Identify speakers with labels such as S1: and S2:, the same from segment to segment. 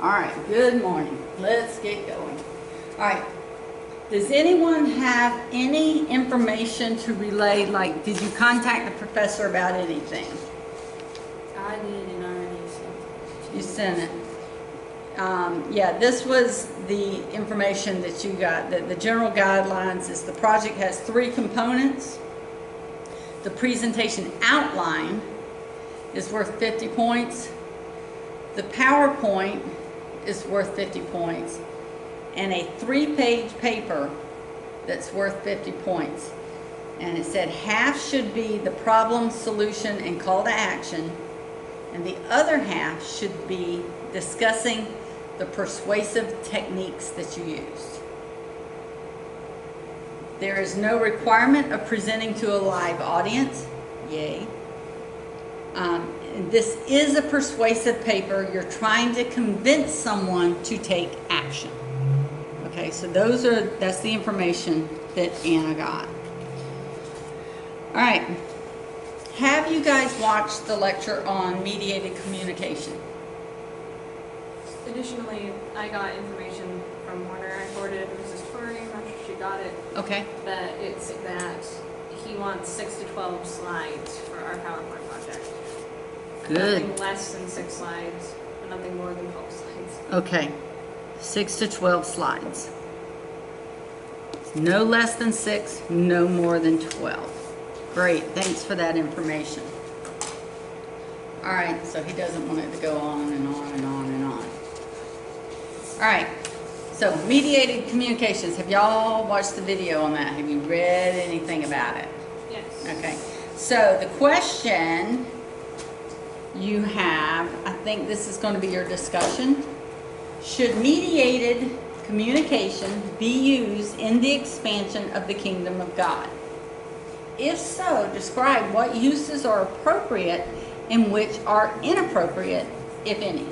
S1: All right, good morning. Let's get going. All right, does anyone have any information to relay? Like, did you contact the professor about anything?
S2: I did, and I already sent it.
S1: You sent it. Yeah, this was the information that you got. The general guidelines is the project has 3 components. The presentation outline is worth 50 points. The PowerPoint is worth 50 points. And a 3-page paper that's worth 50 points. And it said half should be the problem, solution, and call to action. And the other half should be discussing the persuasive techniques that you used. There is no requirement of presenting to a live audience. Yay. This is a persuasive paper. You're trying to convince someone to take action. Okay, so that's the information that Anna got. All right. Have you guys watched the lecture on mediated communication?
S2: Additionally, I got information from Warner. I forwarded it to Mrs. Torrey. I'm not sure she got it.
S1: Okay.
S2: That he wants 6 to 12 slides for our PowerPoint project.
S1: Good.
S2: Nothing less than 6 slides, and nothing more than 12 slides.
S1: Okay. 6 to 12 slides. No less than 6, no more than 12. Great. Thanks for that information. All right. So he doesn't want it to go on and on and on and on. All right. So mediated communications. Have y'all watched the video on that? Have you read anything about it?
S2: Yes.
S1: Okay. So the question you have, I think this is going to be your discussion. Should mediated communication be used in the expansion of the kingdom of God? If so, describe what uses are appropriate and which are inappropriate, if any.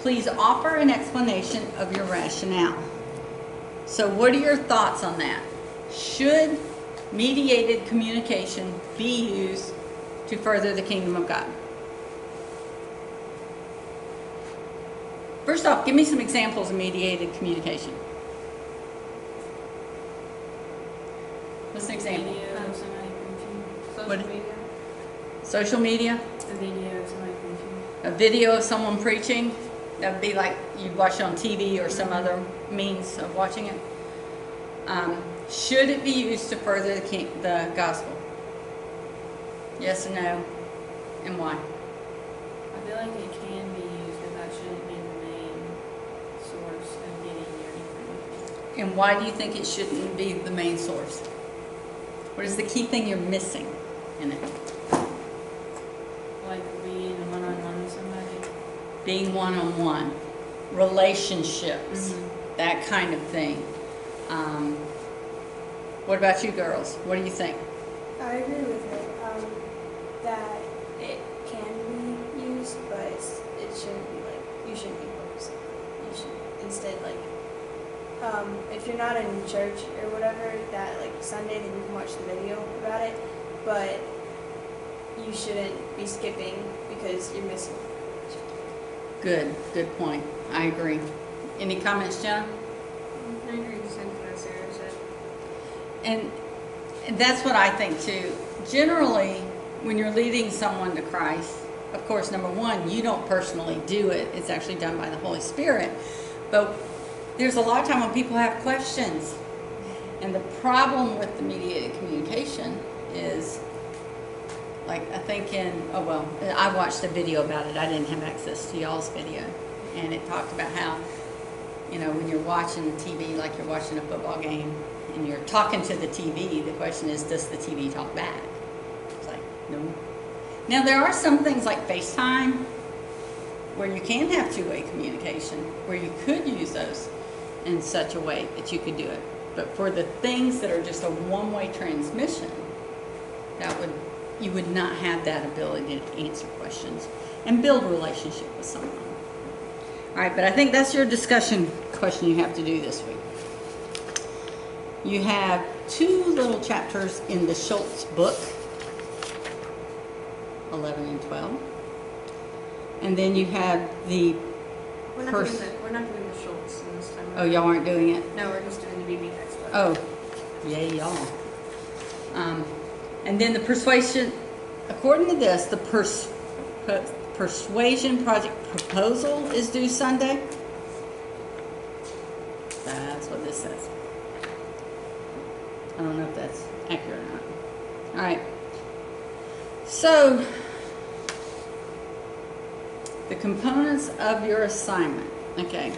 S1: Please offer an explanation of your rationale. So what are your thoughts on that? Should mediated communication be used to further the kingdom of God? First off, give me some examples of mediated communication. What's an example?
S2: Video of somebody preaching. Social
S1: What?
S2: media.
S1: Social media?
S2: A video of somebody preaching.
S1: A video of someone preaching? That would be like you watch it on TV or some other means of watching it. Should it be used to further the gospel? Yes or no? And why?
S2: I feel like it can be used, but that shouldn't be the main source of getting your information.
S1: And why do you think it shouldn't be the main source? What is the key thing you're missing in it?
S2: Like being one-on-one with somebody.
S1: Being one-on-one, relationships, that kind of thing. What about you girls? What do you think?
S3: I agree with it, that it can be used, but it shouldn't be you shouldn't be focusing. You should instead if you're not in church or whatever, that Sunday, then you can watch the video about it, but you shouldn't be skipping because you're missing.
S1: Good point. I agree. Any comments, Jenna?
S2: I agree with the same thing that Sarah said.
S1: And that's what I think too. Generally, when you're leading someone to Christ, of course, number one, you don't personally do it. It's actually done by the Holy Spirit. But there's a lot of time when people have questions. And the problem with the mediated communication is, I think I watched a video about it. I didn't have access to y'all's video. And it talked about how, when you're watching TV, like you're watching a football game, and you're talking to the TV, the question is, does the TV talk back? It's like, no. Now, there are some things like FaceTime where you can have two-way communication, where you could use those in such a way that you could do it. But for the things that are just a one-way transmission, you would not have that ability to answer questions and build a relationship with someone. All right, but I think that's your discussion question you have to do this week. You have 2 little chapters in the Schultz book, 11 and 12. And then you have the
S3: We're not doing the Schultz in this time.
S1: Oh, y'all aren't doing it?
S3: No, we're just doing the BB textbook.
S1: Oh, yay, y'all. And then the persuasion, according to this, the persuasion project proposal is due Sunday. That's what this says. I don't know if that's accurate or not. All right. So, the components of your assignment. Okay.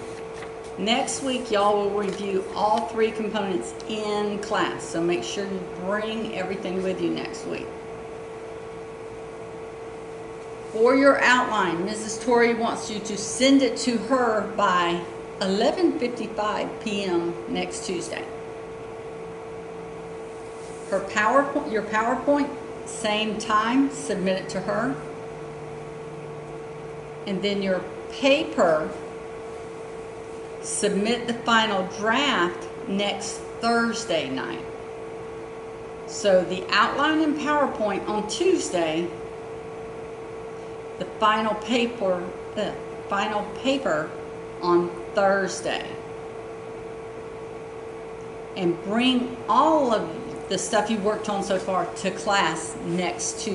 S1: Next week, y'all will review all 3 components in class. So make sure you bring everything with you next week. For your outline, Mrs. Torrey wants you to send it to her by 11:55 p.m. next Tuesday. Your PowerPoint, same time, submit it to her. And then your paper, submit the final draft next Thursday night. So the outline and PowerPoint on Tuesday, the final paper on Thursday. And bring all of the stuff you worked on so far to class next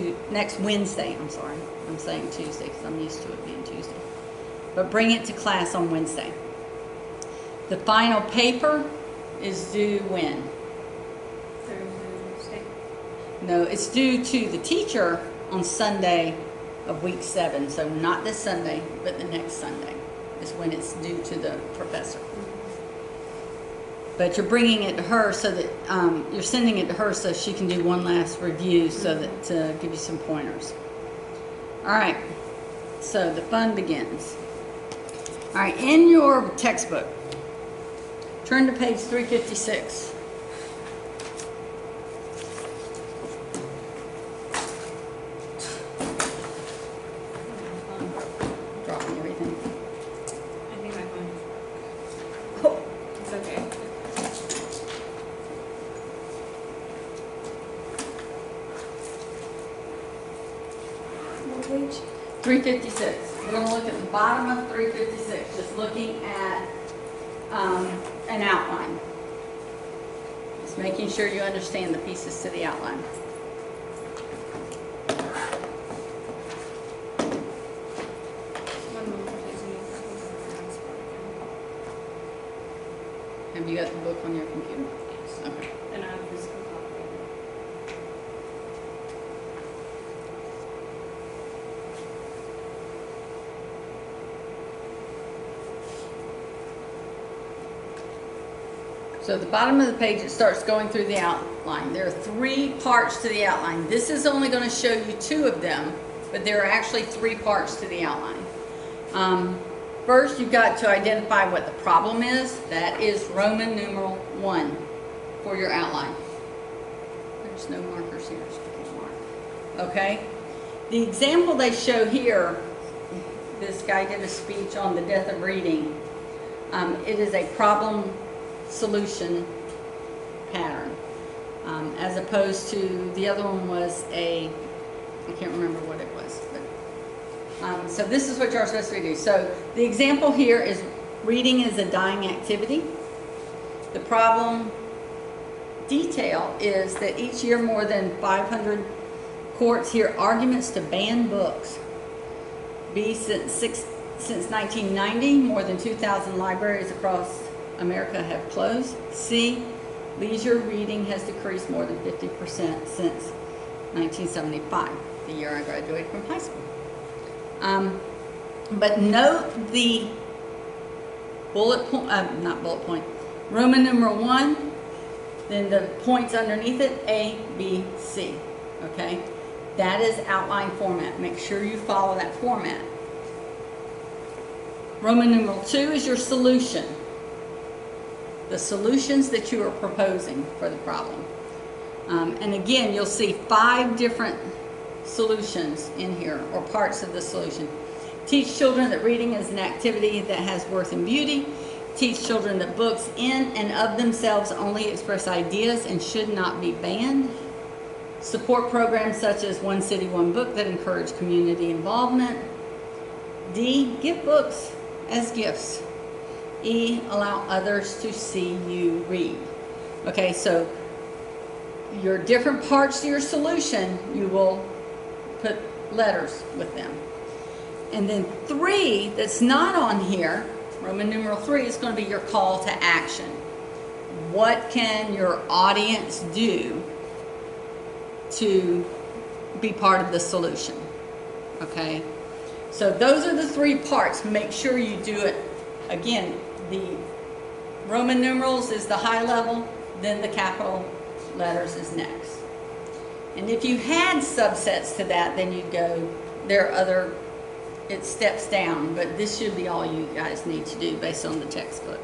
S1: Wednesday. I'm sorry, I'm saying Tuesday because I'm used to it being Tuesday. But bring it to class on Wednesday. The final paper is due when?
S3: Thursday.
S1: No, it's due to the teacher on Sunday of week 7. So not this Sunday, but the next Sunday is when it's due to the professor. But you're bringing it to her so that you're sending it to her so she can do one last review so that to give you some pointers. All right, so the fun begins. All right, in your textbook, turn to page 356. Dropping everything.
S2: I think my phone is.
S1: Oh.
S2: It's okay.
S3: What page?
S1: 356. We're going to look at the bottom of 356, just looking at an outline. Just making sure you understand the pieces to the outline.
S2: One moment, please.
S1: Have you got the book on your computer?
S2: Yes.
S1: Okay.
S2: And I have a physical copy.
S1: So at the bottom of the page, it starts going through the outline. There are 3 parts to the outline. This is only going to show you 2 of them, but there are actually 3 parts to the outline. First, you've got to identify what the problem is. That is Roman numeral 1 for your outline. There's no markers here, so I can't mark. Okay? The example they show here, this guy did a speech on the death of reading. It is a problem solution pattern, as opposed to the other one was I can't remember what it was, but so this is what you're supposed to do. So the example here is reading is a dying activity. The problem detail is that each year more than 500 courts hear arguments to ban books. B, since 1990, more than 2,000 libraries across America have closed. C, leisure reading has decreased more than 50% since 1975, the year I graduated from high school. But note the not bullet point, Roman numeral 1, then the points underneath it, A, B, C, okay? That is outline format. Make sure you follow that format. Roman numeral 2 is your solution. The solutions that you are proposing for the problem. And again, you'll see 5 different solutions in here, or parts of the solution. Teach children that reading is an activity that has worth and beauty. Teach children that books in and of themselves only express ideas and should not be banned. Support programs such as One City, One Book that encourage community involvement. D, give books as gifts. E, allow others to see you read. Okay, so your different parts to your solution, you will put letters with them. And then 3, that's not on here, Roman numeral 3, is going to be your call to action. What can your audience do to be part of the solution? Okay, so those are the 3 parts. Make sure you do it. Again, the Roman numerals is the high level, then the capital letters is next. And if you had subsets to that, then you'd go, there are other, it steps down, but this should be all you guys need to do based on the textbook.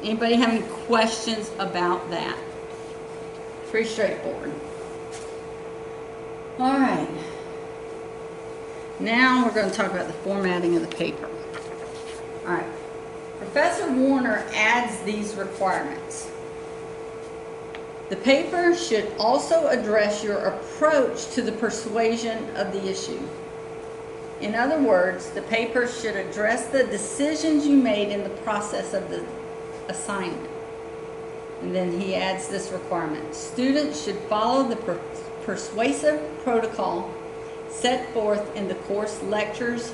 S1: Anybody have any questions about that? Pretty straightforward. All right. Now we're going to talk about the formatting of the paper. All right. Professor Warner adds these requirements. The paper should also address your approach to the persuasion of the issue. In other words, the paper should address the decisions you made in the process of the assignment. And then he adds this requirement. Students should follow the persuasive protocol set forth in the course lectures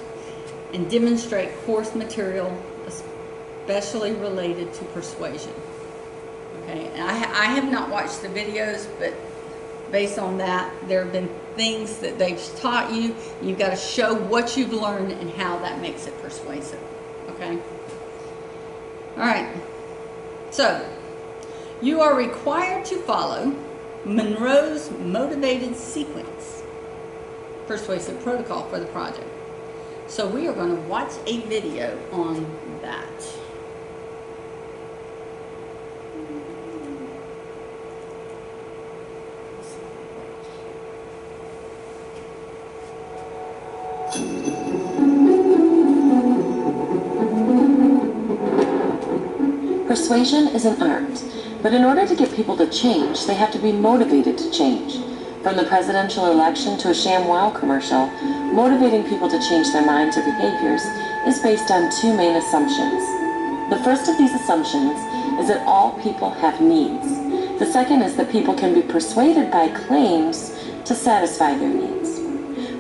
S1: and demonstrate course material especially related to persuasion. Okay, and I have not watched the videos, but based on that, there have been things that they've taught you. You've got to show what you've learned and how that makes it persuasive. Okay? All right. So, you are required to follow Monroe's motivated sequence, persuasive protocol for the project. So we are going to watch a video on that.
S4: Persuasion is an art, but in order to get people to change, they have to be motivated to change. From the presidential election to a ShamWow commercial, motivating people to change their minds or behaviors is based on 2 main assumptions. The first of these assumptions is that all people have needs. The second is that people can be persuaded by claims to satisfy their needs.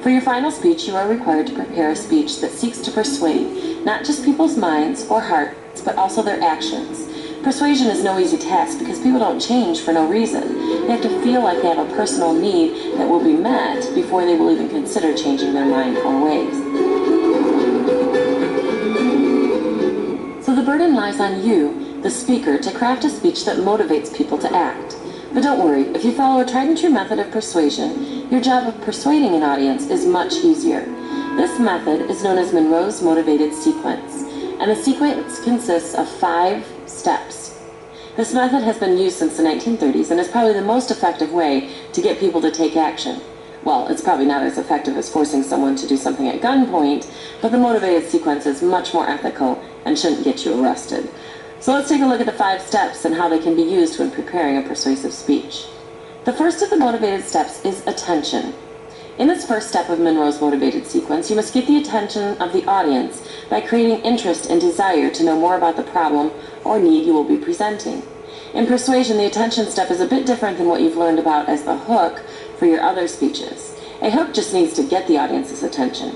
S4: For your final speech, you are required to prepare a speech that seeks to persuade not just people's minds or hearts, but also their actions. Persuasion is no easy task because people don't change for no reason. They have to feel like they have a personal need that will be met before they will even consider changing their mind or ways. So the burden lies on you, the speaker, to craft a speech that motivates people to act. But don't worry, if you follow a tried and true method of persuasion, your job of persuading an audience is much easier. This method is known as Monroe's motivated sequence, and the sequence consists of 5 steps. This method has been used since the 1930s and is probably the most effective way to get people to take action. Well, it's probably not as effective as forcing someone to do something at gunpoint, but the motivated sequence is much more ethical and shouldn't get you arrested. So let's take a look at the 5 steps and how they can be used when preparing a persuasive speech. The first of the motivated steps is attention. In this first step of Monroe's motivated sequence, you must get the attention of the audience by creating interest and desire to know more about the problem or need you will be presenting. In persuasion, the attention step is a bit different than what you've learned about as the hook for your other speeches. A hook just needs to get the audience's attention.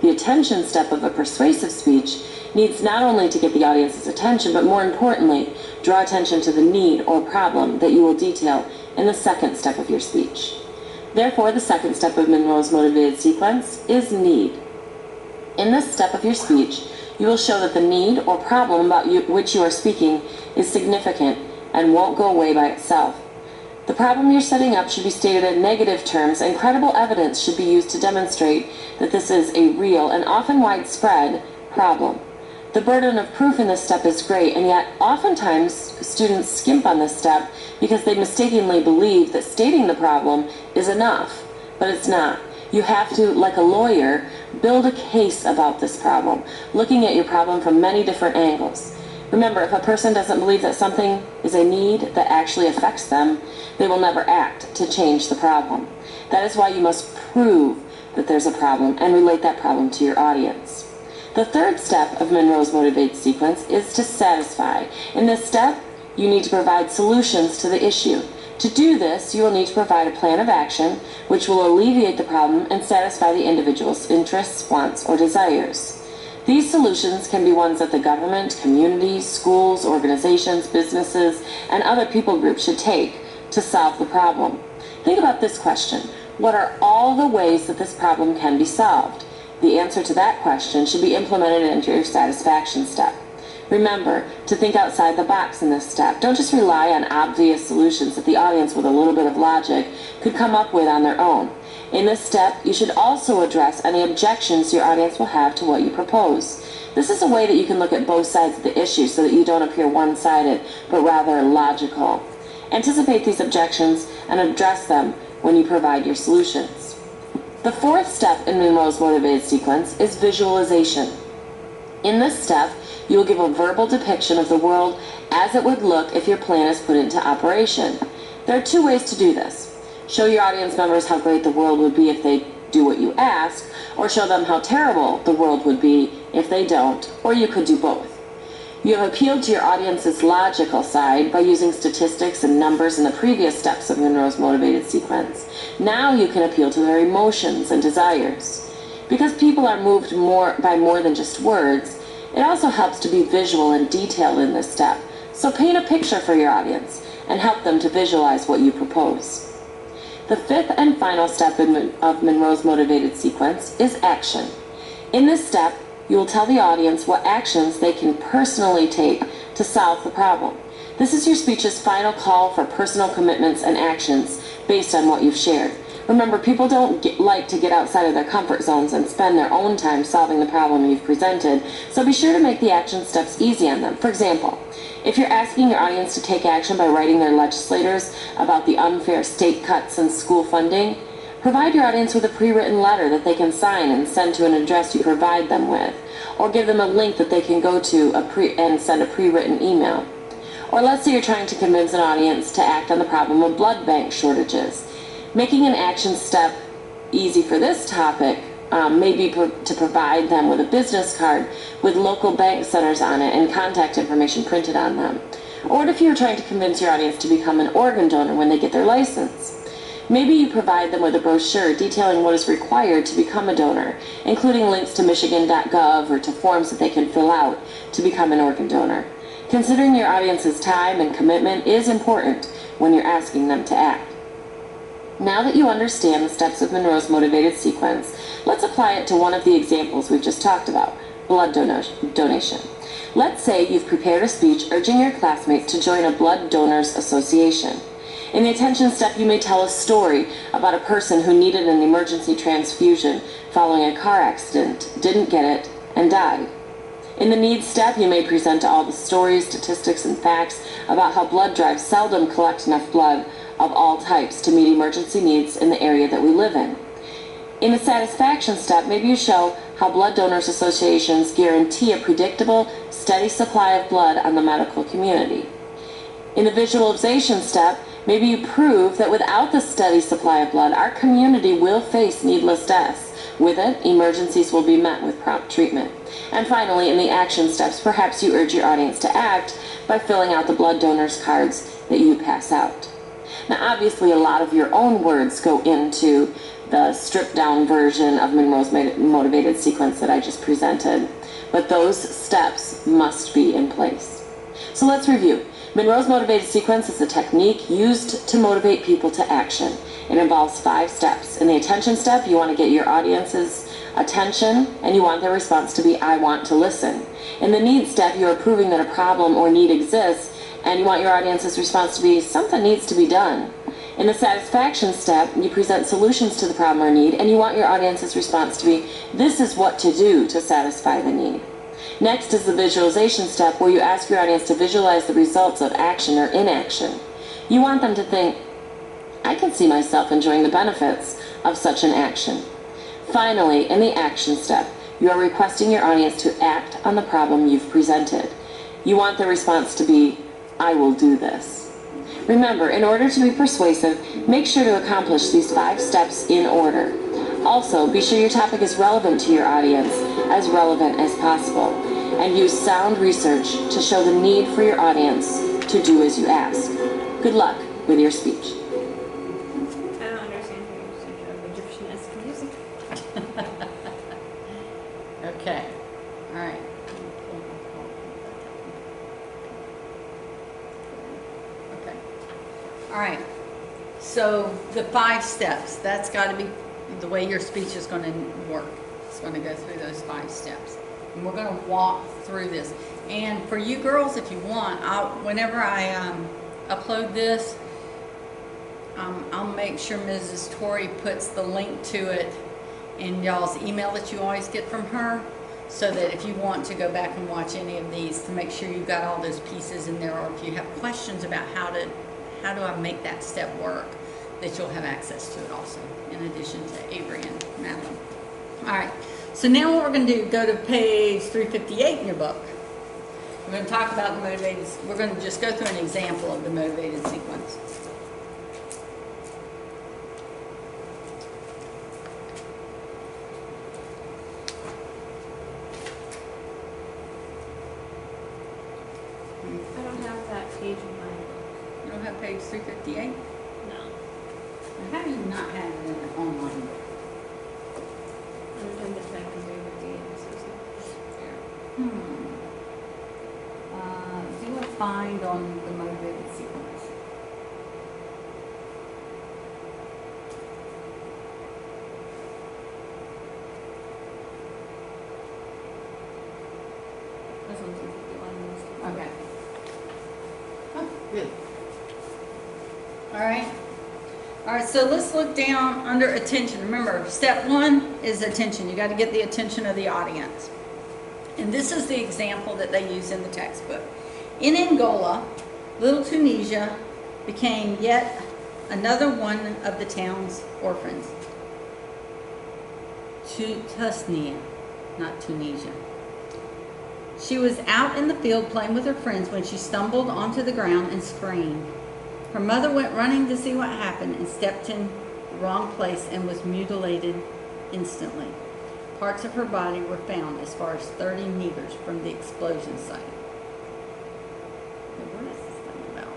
S4: The attention step of a persuasive speech needs not only to get the audience's attention, but more importantly, draw attention to the need or problem that you will detail in the second step of your speech. Therefore, the second step of Monroe's motivated sequence is need. In this step of your speech, you will show that the need or problem about which you are speaking is significant and won't go away by itself. The problem you're setting up should be stated in negative terms, and credible evidence should be used to demonstrate that this is a real and often widespread problem. The burden of proof in this step is great, and yet oftentimes students skimp on this step because they mistakenly believe that stating the problem is enough, but it's not. You have to, like a lawyer, build a case about this problem, looking at your problem from many different angles. Remember, if a person doesn't believe that something is a need that actually affects them, they will never act to change the problem. That is why you must prove that there's a problem and relate that problem to your audience. The third step of Monroe's motivated sequence is to satisfy. In this step, you need to provide solutions to the issue. To do this, you will need to provide a plan of action which will alleviate the problem and satisfy the individual's interests, wants, or desires. These solutions can be ones that the government, communities, schools, organizations, businesses, and other people groups should take to solve the problem. Think about this question. What are all the ways that this problem can be solved? The answer to that question should be implemented into your satisfaction step. Remember to think outside the box in this step. Don't just rely on obvious solutions that the audience with a little bit of logic could come up with on their own. In this step, you should also address any objections your audience will have to what you propose. This is a way that you can look at both sides of the issue so that you don't appear one-sided, but rather logical. Anticipate these objections and address them when you provide your solutions. The fourth step in Monroe's motivated sequence is visualization. In this step, you will give a verbal depiction of the world as it would look if your plan is put into operation. There are two ways to do this. Show your audience members how great the world would be if they do what you ask, or show them how terrible the world would be if they don't, or you could do both. You have appealed to your audience's logical side by using statistics and numbers in the previous steps of Monroe's motivated sequence. Now you can appeal to their emotions and desires. Because people are moved by more than just words, it also helps to be visual and detailed in this step. So paint a picture for your audience and help them to visualize what you propose. The fifth and final step of Monroe's motivated sequence is action. In this step, you will tell the audience what actions they can personally take to solve the problem. This is your speech's final call for personal commitments and actions based on what you've shared. Remember, people don't like to get outside of their comfort zones and spend their own time solving the problem you've presented, so be sure to make the action steps easy on them. For example, if you're asking your audience to take action by writing their legislators about the unfair state cuts and school funding, provide your audience with a pre-written letter that they can sign and send to an address you provide them with, or give them a link that they can go to and send a pre-written email. Or let's say you're trying to convince an audience to act on the problem of blood bank shortages. Making an action step easy for this topic may be to provide them with a business card with local bank centers on it and contact information printed on them. Or what if you're trying to convince your audience to become an organ donor when they get their license? Maybe you provide them with a brochure detailing what is required to become a donor, including links to michigan.gov or to forms that they can fill out to become an organ donor. Considering your audience's time and commitment is important when you're asking them to act. Now that you understand the steps of Monroe's motivated sequence, let's apply it to one of the examples we've just talked about, blood donation. Let's say you've prepared a speech urging your classmates to join a blood donors association. In the attention step, you may tell a story about a person who needed an emergency transfusion following a car accident, didn't get it, and died. In the needs step, you may present all the stories, statistics, and facts about how blood drives seldom collect enough blood of all types to meet emergency needs in the area that we live in. In the satisfaction step, maybe you show how blood donors associations guarantee a predictable, steady supply of blood on the medical community. In the visualization step, maybe you prove that without the steady supply of blood, our community will face needless deaths. With it, emergencies will be met with prompt treatment. And finally, in the action steps, perhaps you urge your audience to act by filling out the blood donors cards that you pass out. Now, obviously, a lot of your own words go into the stripped-down version of Monroe's motivated sequence that I just presented, but those steps must be in place. So let's review. Monroe's motivated sequence is a technique used to motivate people to action. It involves 5 steps. In the attention step, you want to get your audience's attention, and you want their response to be, I want to listen. In the need step, you are proving that a problem or need exists, and you want your audience's response to be, something needs to be done. In the satisfaction step, you present solutions to the problem or need, and you want your audience's response to be, this is what to do to satisfy the need. Next is the visualization step, where you ask your audience to visualize the results of action or inaction. You want them to think, I can see myself enjoying the benefits of such an action. Finally, in the action step, you are requesting your audience to act on the problem you've presented. You want their response to be, I will do this. Remember, in order to be persuasive, make sure to accomplish these 5 steps in order. Also, be sure your topic is relevant to your audience, as relevant as possible, and use sound research to show the need for your audience to do as you ask. Good luck with your speech.
S3: I don't understand her usage of Egyptian-esque music.
S1: Okay, all right. Okay, all right. So the 5 steps, that's got to be the way your speech is going to work. It's going to go through those 5 steps. And we're going to walk through this. And for you girls, if you want, whenever I upload this, I'll make sure Mrs. Torrey puts the link to it in y'all's email that you always get from her, so that if you want to go back and watch any of these, to make sure you've got all those pieces in there, or if you have questions about how do I make that step work, that you'll have access to it also, in addition to Avery and Madeline. All right, so now what we're going to do, go to page 358 in your book. We're going to talk about the motivated, we're going to just go through an example of the motivated sequence.
S2: I don't have that page in my book.
S1: You don't have page 358?
S2: No.
S1: How do you not have it in the online book?
S2: I don't think that I can do with the answers.
S1: Do a find on the motivated sequence.
S2: This one's 51.
S1: Okay. Oh, good. All right. All right, so let's look down under attention. Remember, step 1 is attention. You got to get the attention of the audience. And this is the example that they use in the textbook. In Angola, little Tunisia became yet another one of the town's orphans. Tusnia, not Tunisia. She was out in the field playing with her friends when she stumbled onto the ground and screamed. Her mother went running to see what happened and stepped in the wrong place and was mutilated instantly. Parts of her body were found as far as 30 meters from the explosion site. Okay, what is this thing about?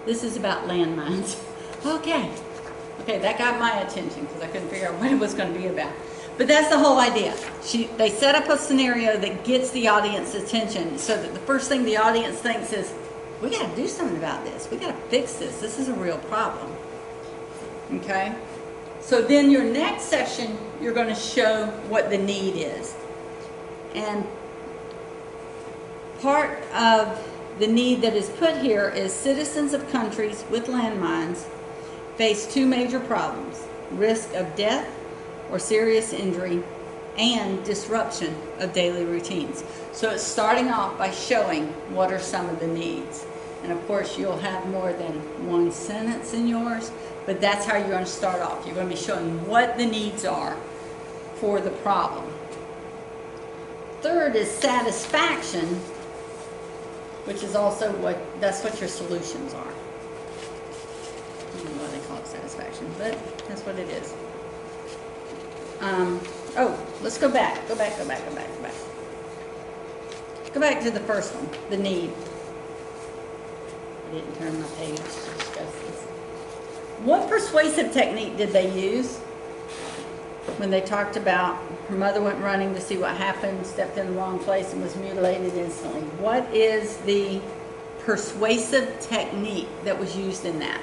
S1: This is about landmines. Okay. Okay, that got my attention because I couldn't figure out what it was going to be about. But that's the whole idea. They set up a scenario that gets the audience's attention, so that the first thing the audience thinks is, we got to do something about this. We got to fix this. This is a real problem. Okay? So then your next section, you're going to show what the need is. And part of the need that is put here is citizens of countries with landmines face 2 major problems: risk of death or serious injury, and disruption of daily routines. So it's starting off by showing what are some of the needs. And of course you'll have more than 1 sentence in yours, but that's how you're going to start off. You're going to be showing what the needs are for the problem. Third is satisfaction, which is also that's what your solutions are. I don't know why they call it satisfaction, but that's what it is. Let's go back. Go back to the first one, the need. I didn't turn my page to discuss this. What persuasive technique did they use when they talked about her mother went running to see what happened, stepped in the wrong place, and was mutilated instantly? What is the persuasive technique that was used in that?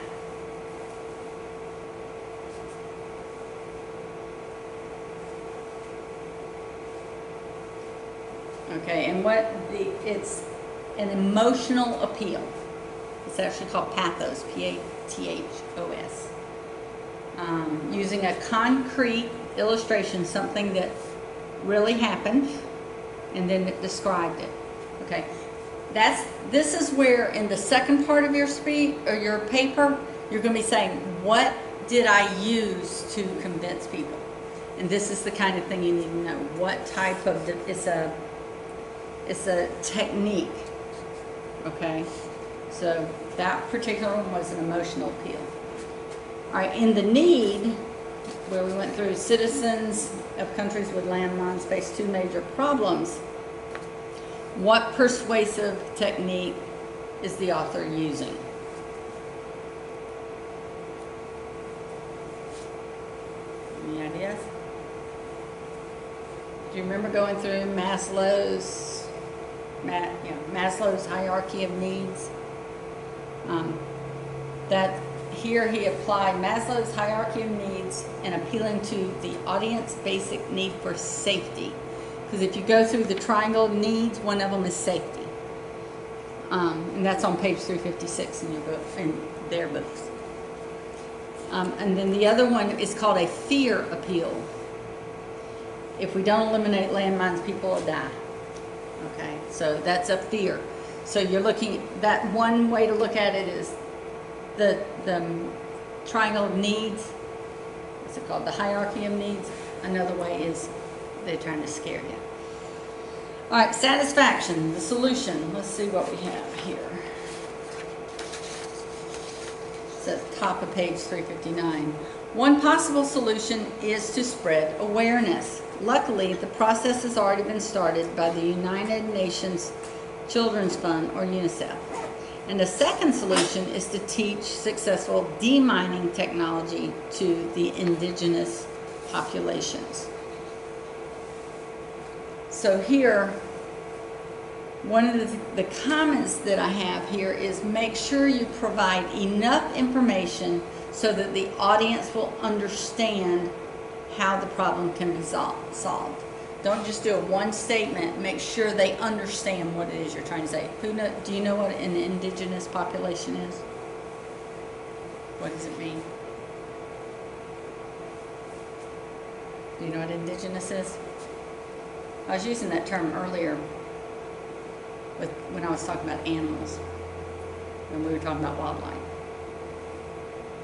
S1: Okay, and it's an emotional appeal. It's actually called pathos, P-A-T-H-O-S. Using a concrete illustration, something that really happened, and then it described it. Okay, this is where in the second part of your speech or your paper, you're going to be saying, what did I use to convince people? And this is the kind of thing you need to know. What type of, it's a technique, okay? So that particular one was an emotional appeal. All right, in the need, where we went through citizens of countries with landmines face two major problems. What persuasive technique is the author using? Any ideas? Do you remember going through Maslow's hierarchy of needs? That here he applied Maslow's hierarchy of needs and appealing to the audience's basic need for safety. Because if you go through the triangle of needs, one of them is safety. And that's on page 356 in your book, in their books. And then the other one is called a fear appeal. If we don't eliminate landmines, people will die. Okay, so that's a fear. So you're looking, that one way to look at it is the triangle of needs. What's it called? The hierarchy of needs. Another way is they're trying to scare you. All right, satisfaction, the solution. Let's see what we have here. It's at the top of page 359. One possible solution is to spread awareness. Luckily, the process has already been started by the United Nations Children's Fund, or UNICEF. And the second solution is to teach successful demining technology to the indigenous populations. So here, one of the comments that I have here is make sure you provide enough information so that the audience will understand how the problem can be solved. Don't just do a one statement. Make sure they understand what it is you're trying to say. Do you know what an indigenous population is? What does it mean? Do you know what indigenous is? I was using that term earlier when I was talking about animals, when we were talking about wildlife.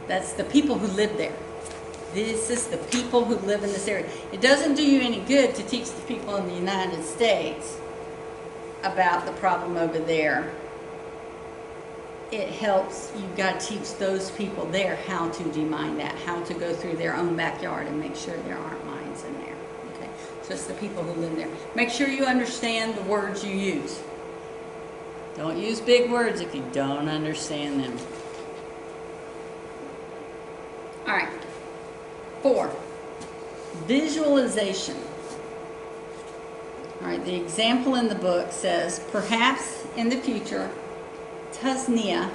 S1: That's the people who live there. This is the people who live in this area. It doesn't do you any good to teach the people in the United States about the problem over there. It helps, you've got to teach those people there how to demine that, how to go through their own backyard and make sure there aren't mines in there. Okay? So it's the people who live there. Make sure you understand the words you use. Don't use big words if you don't understand them. All right. 4, visualization. All right, the example in the book says, perhaps in the future, Tasnia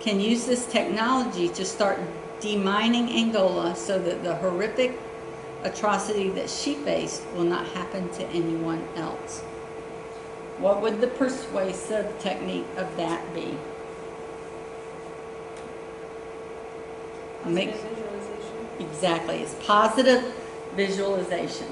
S1: can use this technology to start demining Angola so that the horrific atrocity that she faced will not happen to anyone else. What would the persuasive technique of that be?
S2: Positive visualization.
S1: Exactly, it's positive visualization.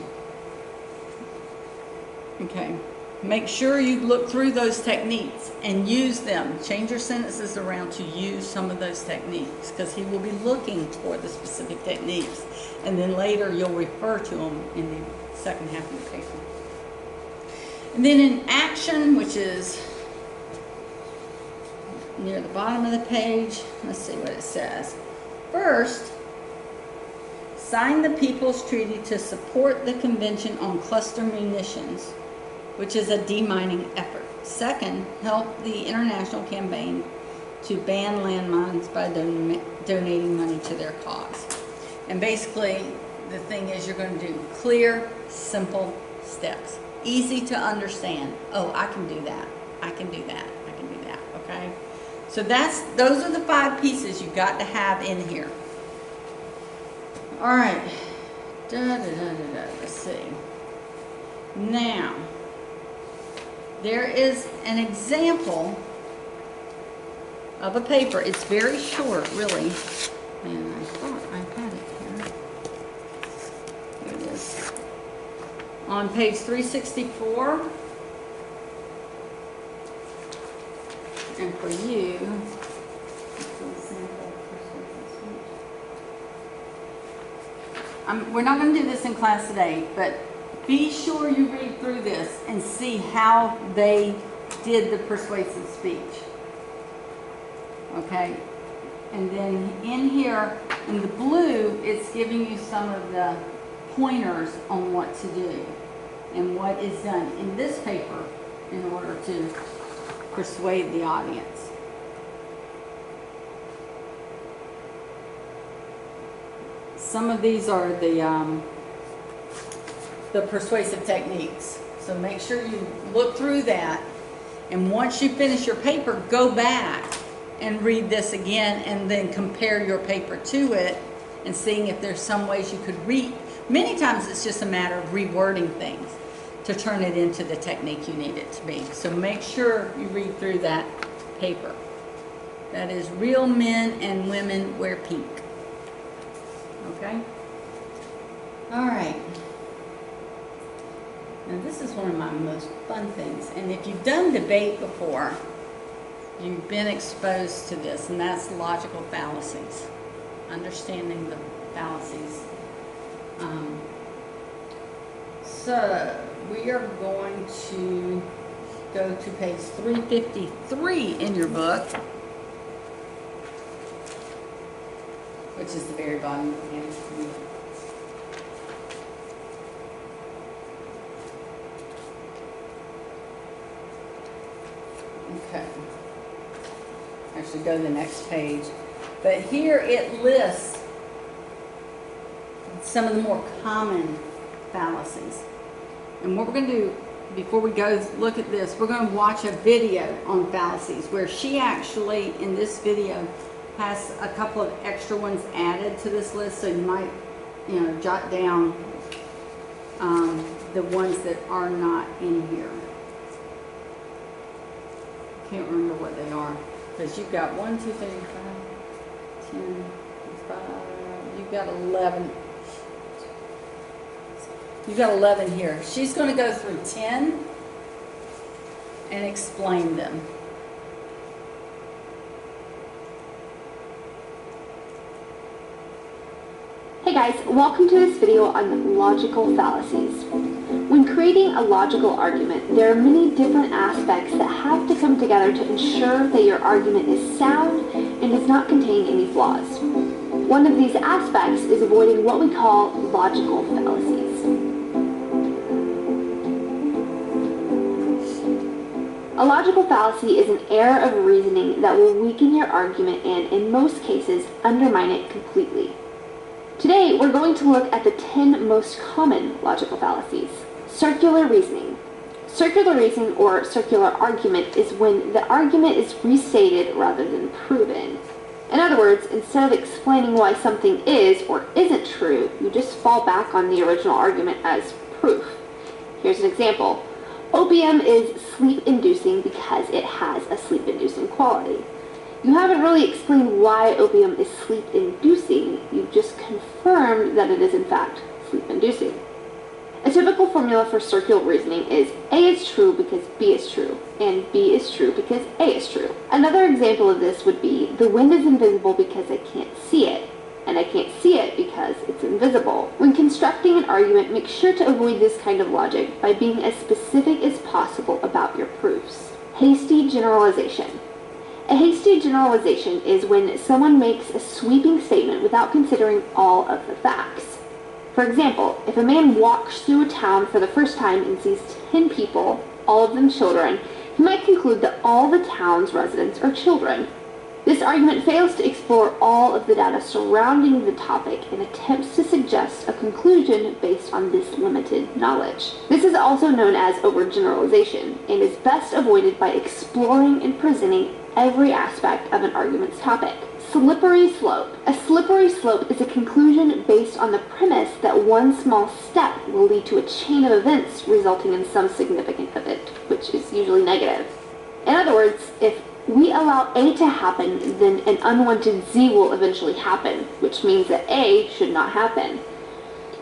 S1: Okay, make sure you look through those techniques and use them. Change your sentences around to use some of those techniques, because he will be looking for the specific techniques, and then later you'll refer to them in the second half of the paper. And then in action, which is near the bottom of the page, let's see what it says. First, sign the People's Treaty to support the Convention on Cluster Munitions, which is a demining effort. Second, help the international campaign to ban landmines by donating money to their cause. And basically, the thing is you're going to do clear, simple steps. Easy to understand. Oh, I can do that. I can do that. I can do that. Okay? So those are the 5 pieces you've got to have in here. All right. Let's see. Now, there is an example of a paper. It's very short, really. And I thought I had it here. Here it is. On page 364. And for you, we're not going to do this in class today, but be sure you read through this and see how they did the persuasive speech. Okay? And then in here, In the blue, it's giving you some of the pointers on what to do and what is done in this paper in order to persuade the audience. Some of these are the persuasive techniques. So make sure you look through that, and once you finish your paper, go back and read this again and then compare your paper to it and seeing if there's some ways you could read. Many times it's just a matter of rewording things to turn it into the technique you need it to be. So make sure you read through that paper. That is Real Men and Women Wear Pink. Okay? All right. Now this is one of my most fun things. And if you've done debate before, you've been exposed to this, and that's logical fallacies. Understanding the fallacies. So we are going to go to page 353 in your book, which is the very bottom again. Okay. Actually, go to the next page. But here it lists some of the more common fallacies. And what we're going to do, before we go look at this, we're going to watch a video on fallacies where she actually, in this video, has a couple of extra ones added to this list. So you might, jot down the ones that are not in here. Can't remember what they are. Because you've got 1, 2, 3, 5, 10, 5, you've got 11. You've got 11 here. She's going to go through 10 and explain them.
S5: Hey guys, welcome to this video on logical fallacies. When creating a logical argument, there are many different aspects that have to come together to ensure that your argument is sound and does not contain any flaws. One of these aspects is avoiding what we call logical fallacies. A logical fallacy is an error of reasoning that will weaken your argument and, in most cases, undermine it completely. Today, we're going to look at the 10 most common logical fallacies. Circular reasoning. Circular reasoning or circular argument is when the argument is restated rather than proven. In other words, instead of explaining why something is or isn't true, you just fall back on the original argument as proof. Here's an example. Opium is sleep-inducing because it has a sleep-inducing quality. You haven't really explained why opium is sleep-inducing, you've just confirmed that it is in fact sleep-inducing. A typical formula for circular reasoning is A is true because B is true, and B is true because A is true. Another example of this would be, the wind is invisible because I can't see it, and I can't see it because it's invisible. When constructing an argument, make sure to avoid this kind of logic by being as specific as possible about your proofs. Hasty generalization. A hasty generalization is when someone makes a sweeping statement without considering all of the facts. For example, if a man walks through a town for the first time and sees 10 people, all of them children, he might conclude that all the town's residents are children. This argument fails to explore all of the data surrounding the topic and attempts to suggest a conclusion based on this limited knowledge. This is also known as overgeneralization and is best avoided by exploring and presenting every aspect of an argument's topic. Slippery slope. A slippery slope is a conclusion based on the premise that one small step will lead to a chain of events resulting in some significant event, which is usually negative. In other words, if we allow A to happen, then an unwanted Z will eventually happen, which means that A should not happen.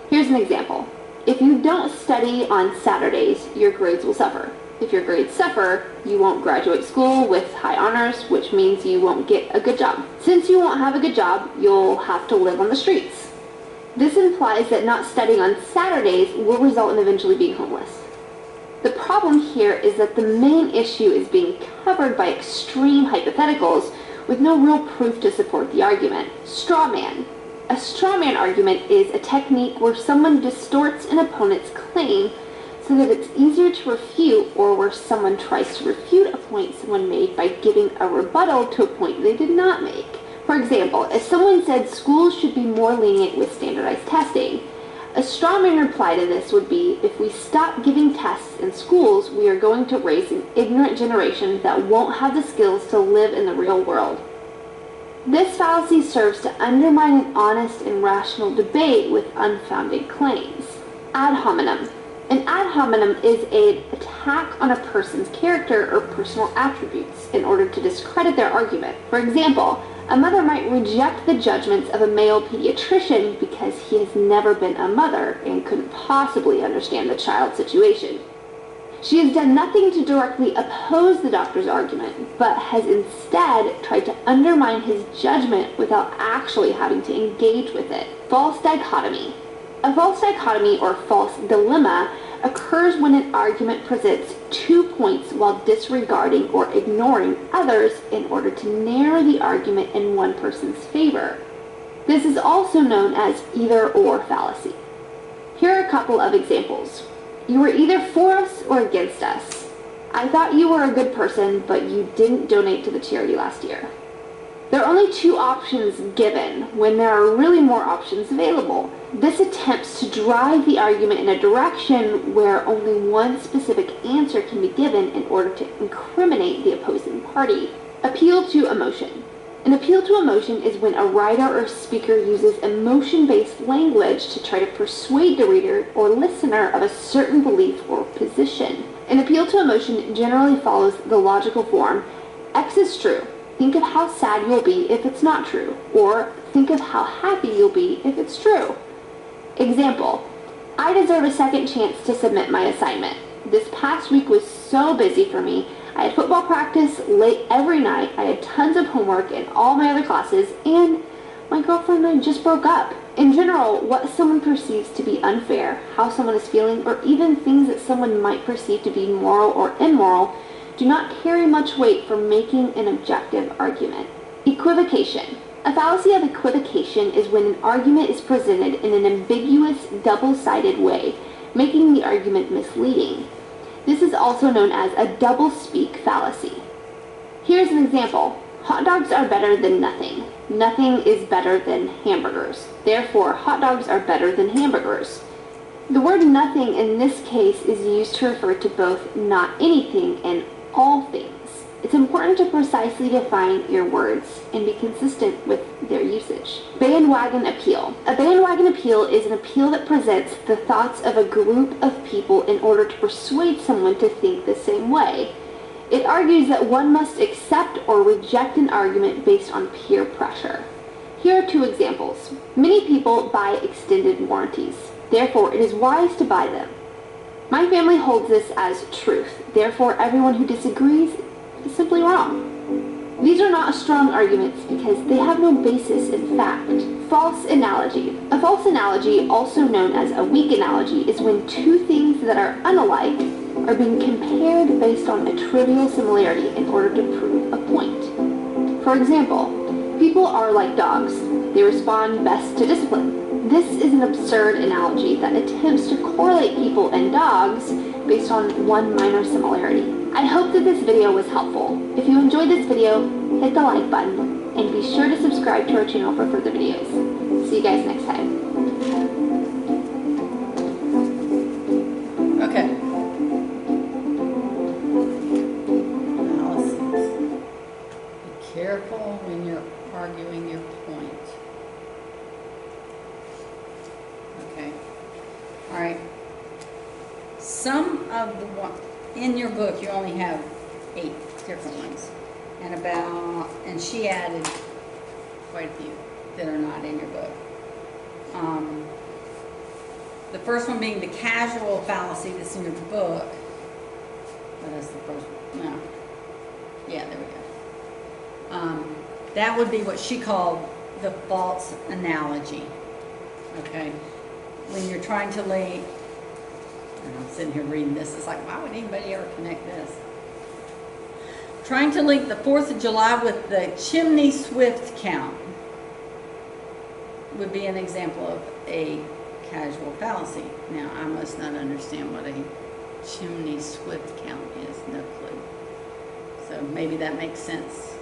S5: Here's an example. If you don't study on Saturdays, your grades will suffer. If your grades suffer, you won't graduate school with high honors, which means you won't get a good job. Since you won't have a good job, you'll have to live on the streets. This implies that not studying on Saturdays will result in eventually being homeless. The problem here is that the main issue is being covered by extreme hypotheticals with no real proof to support the argument. Straw man. A straw man argument is a technique where someone distorts an opponent's claim so that it's easier to refute, or where someone tries to refute a point someone made by giving a rebuttal to a point they did not make. For example, if someone said schools should be more lenient with standardized testing, a straw man reply to this would be, if we stop giving tests in schools, we are going to raise an ignorant generation that won't have the skills to live in the real world. This fallacy serves to undermine an honest and rational debate with unfounded claims. Ad hominem. An ad hominem is an attack on a person's character or personal attributes in order to discredit their argument. For example, a mother might reject the judgments of a male pediatrician because he has never been a mother and couldn't possibly understand the child's situation. She has done nothing to directly oppose the doctor's argument, but has instead tried to undermine his judgment without actually having to engage with it. False dichotomy. A false dichotomy or false dilemma occurs when an argument presents 2 points while disregarding or ignoring others in order to narrow the argument in one person's favor. This is also known as either-or fallacy. Here are a couple of examples. You were either for us or against us. I thought you were a good person, but you didn't donate to the charity last year. There are only 2 options given when there are really more options available. This attempts to drive the argument in a direction where only one specific answer can be given in order to incriminate the opposing party. Appeal to emotion. An appeal to emotion is when a writer or speaker uses emotion-based language to try to persuade the reader or listener of a certain belief or position. An appeal to emotion generally follows the logical form, X is true. Think of how sad you'll be if it's not true. Or think of how happy you'll be if it's true. Example, I deserve a second chance to submit my assignment. This past week was so busy for me. I had football practice late every night, I had tons of homework in all my other classes, and my girlfriend and I just broke up. In general, what someone perceives to be unfair, how someone is feeling, or even things that someone might perceive to be moral or immoral do not carry much weight for making an objective argument. Equivocation. A fallacy of equivocation is when an argument is presented in an ambiguous, double-sided way, making the argument misleading. This is also known as a double-speak fallacy. Here's an example. Hot dogs are better than nothing. Nothing is better than hamburgers. Therefore, hot dogs are better than hamburgers. The word nothing in this case is used to refer to both not anything and all things. It's important to precisely define your words and be consistent with their usage. Bandwagon appeal. A bandwagon appeal is an appeal that presents the thoughts of a group of people in order to persuade someone to think the same way. It argues that one must accept or reject an argument based on peer pressure. Here are 2 examples. Many people buy extended warranties. Therefore, it is wise to buy them. My family holds this as truth. Therefore, everyone who disagrees is simply wrong. These are not strong arguments because they have no basis in fact. False analogy. A false analogy, also known as a weak analogy, is when 2 things that are unalike are being compared based on a trivial similarity in order to prove a point. For example, people are like dogs. They respond best to discipline. This is an absurd analogy that attempts to correlate people and dogs based on one minor similarity. I hope that this video was helpful. If you enjoyed this video, hit the like button and be sure to subscribe to our channel for further videos. See you guys next time.
S1: Okay. Fallacies. Be careful when you're arguing your point. Okay. All right. Some of the one in your book, you only have 8 different ones, and she added quite a few that are not in your book. The first one being the casual fallacy that's in your book. That is the first one. No. Yeah, there we go. That would be what she called the false analogy. Okay? When you're trying to lay, and I'm sitting here reading this, it's like, why would anybody ever connect this? Trying to link the 4th of July with the chimney swift count. would be an example of a casual fallacy. Now, I must not understand what a chimney swift count is, no clue. So maybe that makes sense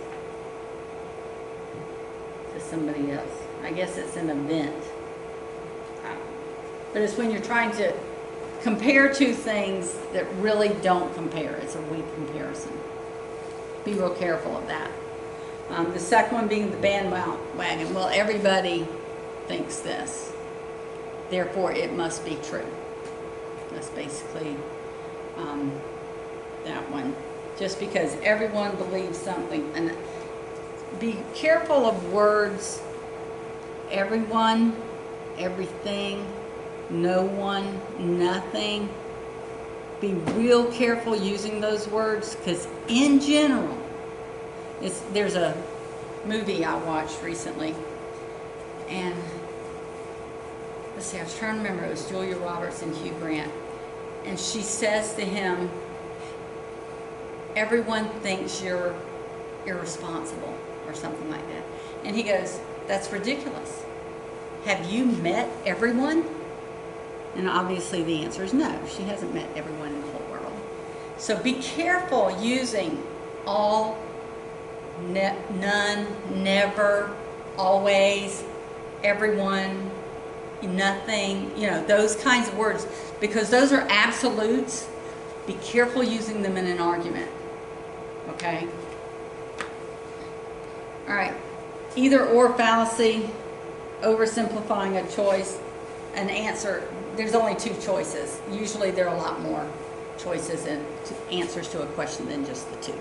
S1: to somebody else. I guess it's an event. But it's when you're trying to compare two things that really don't compare. It's a weak comparison. Be real careful of that. The second one being the bandwagon. Well, everybody thinks this. Therefore, it must be true. That's basically that one. Just because everyone believes something. And be careful of words. Everyone, everything, no one, nothing. Be real careful using those words, because in general, there's a movie I watched recently, and let's see, I was trying to remember, it was Julia Roberts and Hugh Grant, and she says to him, everyone thinks you're irresponsible, or something like that. And he goes, that's ridiculous. Have you met everyone? And obviously the answer is no. She hasn't met everyone in the whole world. So be careful using all, none, never, always, everyone, nothing, those kinds of words, because those are absolutes. Be careful using them in an argument. Okay? All right. Either or fallacy, oversimplifying a choice, an answer. There's only two choices. Usually there are a lot more choices and answers to a question than just the two.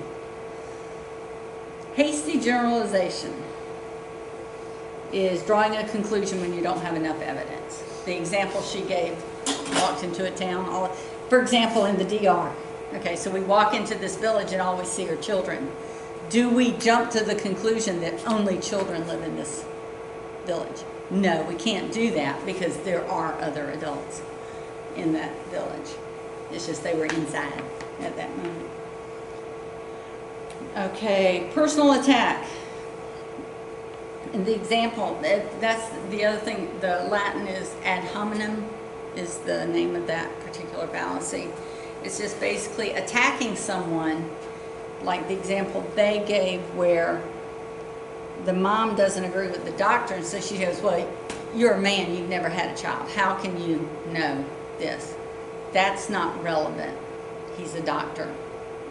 S1: Hasty generalization is drawing a conclusion when you don't have enough evidence. The example she gave, walked into a town, for example, in the DR. Okay, so we walk into this village and all we see are children. Do we jump to the conclusion that only children live in this village? No, we can't do that, because there are other adults in that village. It's just they were inside at that moment. Okay, personal attack. And the example, that's the other thing, the Latin is ad hominem, is the name of that particular fallacy. It's just basically attacking someone, like the example they gave where the mom doesn't agree with the doctor, and so she goes, well, you're a man, you've never had a child. How can you know this? That's not relevant. He's a doctor.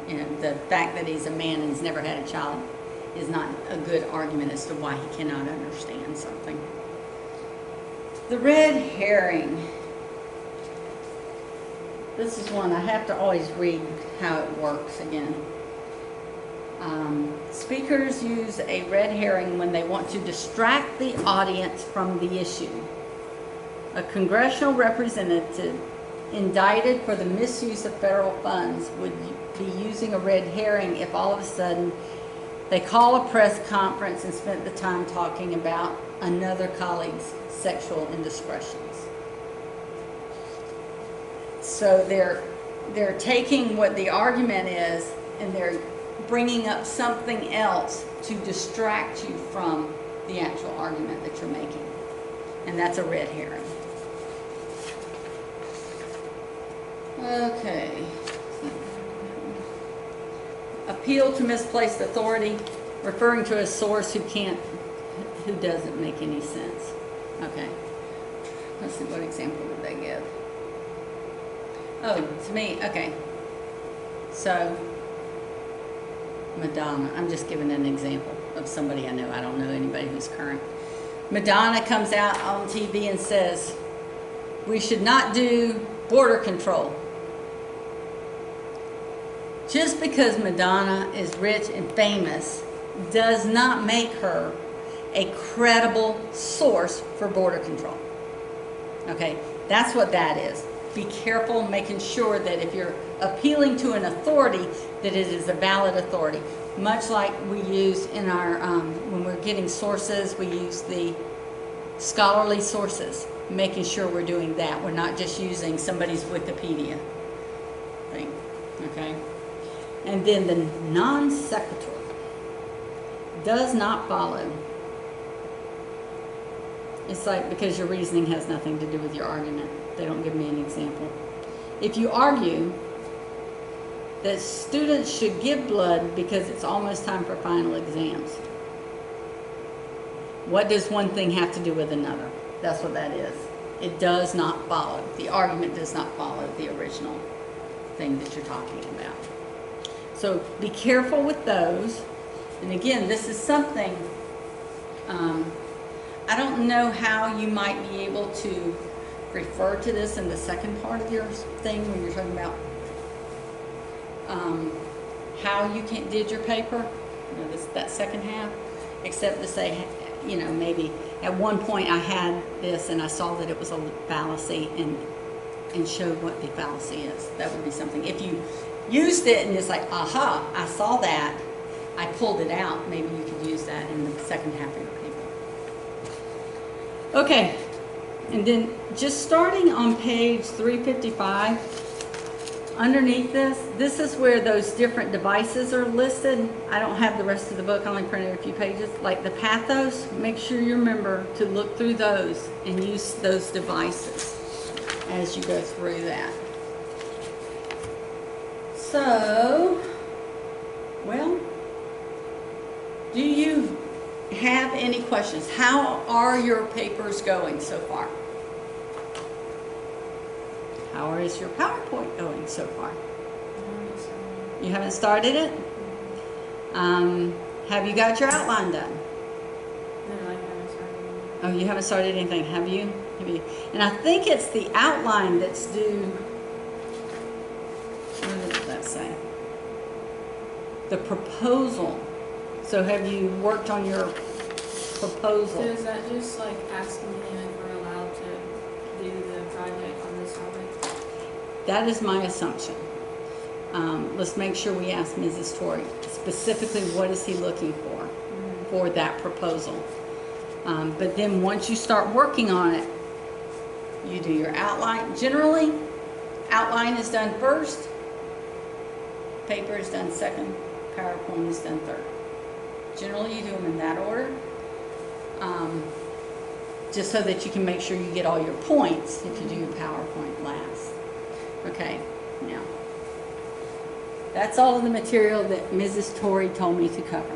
S1: The fact that he's a man and he's never had a child is not a good argument as to why he cannot understand something. The red herring. This is one I have to always read how it works again. Speakers use a red herring when they want to distract the audience from the issue. A congressional representative indicted for the misuse of federal funds would be using a red herring if all of a sudden they call a press conference and spent the time talking about another colleague's sexual indiscretions. So they're taking what the argument is and they're bringing up something else to distract you from the actual argument that you're making. And that's a red herring. Okay. Appeal to misplaced authority, referring to a source who doesn't make any sense. Okay. Let's see, what example did they give? Oh, to me, okay. So, Madonna, I'm just giving an example of somebody I know. I don't know anybody who's current. Madonna comes out on TV and says, we should not do border control. Just because Madonna is rich and famous does not make her a credible source for border control. Okay, that's what that is. Be careful making sure that if you're appealing to an authority, that it is a valid authority. Much like we use in our, when we're getting sources, we use the scholarly sources, making sure we're doing that. We're not just using somebody's Wikipedia thing, okay? And then the non sequitur does not follow. It's like, because your reasoning has nothing to do with your argument. They don't give me an example. If you argue that students should give blood because it's almost time for final exams, what does one thing have to do with another? That's what that is. It does not follow. The argument does not follow the original thing that you're talking about. So be careful with those. And again, this is something, I don't know how you might be able to refer to this in the second part of your thing when you're talking about how you did your paper, that second half, except to say, maybe at one point I had this and I saw that it was a fallacy and showed what the fallacy is. That would be something. If you used it and it's like, aha, I saw that, I pulled it out, maybe you could use that in the second half of your paper. Okay, and then just starting on page 355, underneath this is where those different devices are listed. I don't have the rest of the book, I only printed a few pages. Like the pathos, make sure you remember to look through those and use those devices as you go through that. So, well, do you have any questions? How are your papers going so far? How is your PowerPoint going so far? You haven't started it? Have you got your outline done?
S2: No, I haven't started.
S1: Oh, you haven't started anything, have you? And I think it's the outline that's due. What did that say? The proposal. So have you worked on your proposal?
S2: So is that just like asking him if we're allowed to do the project on this topic?
S1: That is my assumption. Let's make sure we ask Mrs. Torrey specifically what is he looking for that proposal. But then once you start working on it, you do your outline. Generally, outline is done first, paper is done second, PowerPoint is done third. Generally, you do them in that order, just so that you can make sure you get all your points if you do your PowerPoint last. Okay, now, that's all of the material that Mrs. Torrey told me to cover.